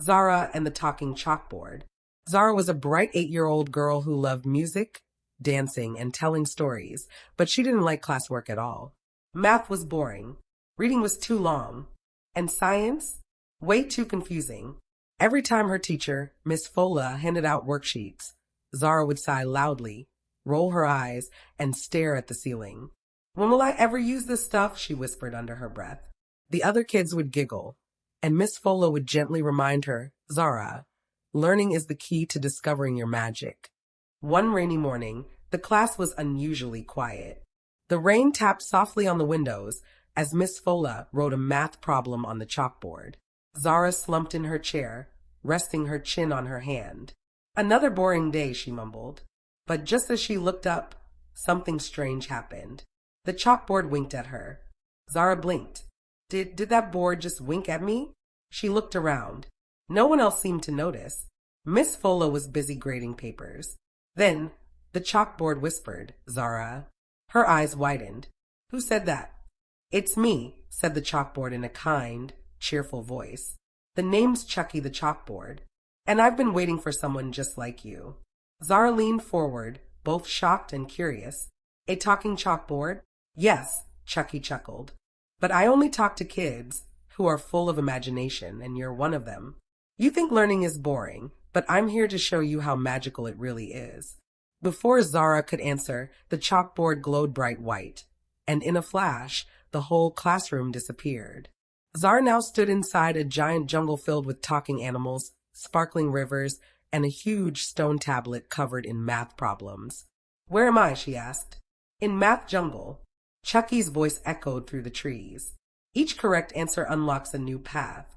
Zara and the Talking Chalkboard. Zara was a bright 8-year-old girl who loved music, dancing, and telling stories, but she didn't like classwork at all. Math was boring, reading was too long, and science, way too confusing. Every time her teacher, Miss Fola, handed out worksheets, Zara would sigh loudly, roll her eyes, and stare at the ceiling. "When will I ever use this stuff?" she whispered under her breath. The other kids would giggle, and Miss Fola would gently remind her, "Zara, learning is the key to discovering your magic." One rainy morning, the class was unusually quiet. The rain tapped softly on the windows as Miss Fola wrote a math problem on the chalkboard. Zara slumped in her chair, resting her chin on her hand. "Another boring day," she mumbled. But just as she looked up, something strange happened. The chalkboard winked at her. Zara blinked. Did that board just wink at me? She looked around. No one else seemed to notice. Miss Fola was busy grading papers. Then the chalkboard whispered, "Zara." Her eyes widened. "Who said that?" "It's me," said the chalkboard in a kind, cheerful voice. "The name's Chucky the Chalkboard, and I've been waiting for someone just like you." Zara leaned forward, both shocked and curious. "A talking chalkboard?" "Yes," Chucky chuckled. "But I only talk to kids who are full of imagination, and you're one of them. You think learning is boring, but I'm here to show you how magical it really is." Before Zara could answer, the chalkboard glowed bright white, and in a flash, the whole classroom disappeared. Zara now stood inside a giant jungle filled with talking animals, sparkling rivers, and a huge stone tablet covered in math problems. "Where am I?" she asked. "In Math Jungle." Chucky's voice echoed through the trees. "Each correct answer unlocks a new path."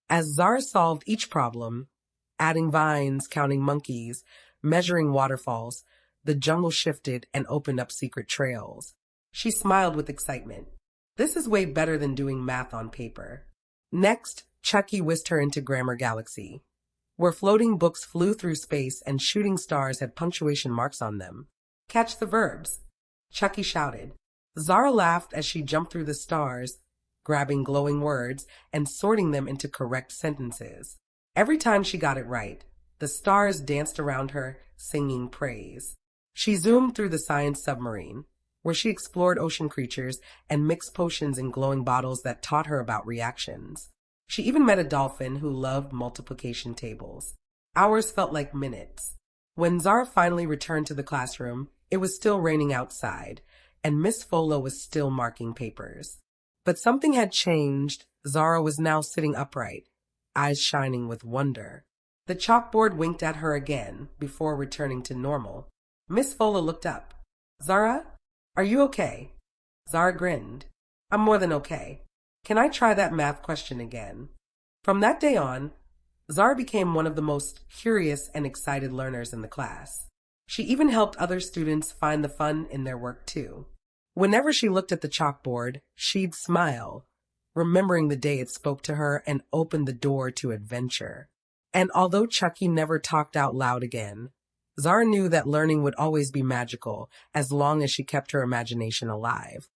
As Zara solved each problem, adding vines, counting monkeys, measuring waterfalls, the jungle shifted and opened up secret trails. She smiled with excitement. This is way better than doing math on paper. Next, Chucky whisked her into Grammar Galaxy, where floating books flew through space and shooting stars had punctuation marks on them. "Catch the verbs," Chucky shouted. Zara laughed as she jumped through the stars, grabbing glowing words and sorting them into correct sentences. Every time she got it right, the stars danced around her, singing praise. She zoomed through the science submarine, where she explored ocean creatures and mixed potions in glowing bottles that taught her about reactions. She even met a dolphin who loved multiplication tables. Hours felt like minutes. When Zara finally returned to the classroom, it was still raining outside, and Miss Fola was still marking papers. But something had changed. Zara was now sitting upright, eyes shining with wonder. The chalkboard winked at her again before returning to normal. Miss Fola looked up. "Zara, are you okay?" Zara grinned. "I'm more than okay. Can I try that math question again?" From that day on, Zara became one of the most curious and excited learners in the class. She even helped other students find the fun in their work too. Whenever she looked at the chalkboard, she'd smile, remembering the day it spoke to her and opened the door to adventure. And although Chucky never talked out loud again, Zara knew that learning would always be magical as long as she kept her imagination alive.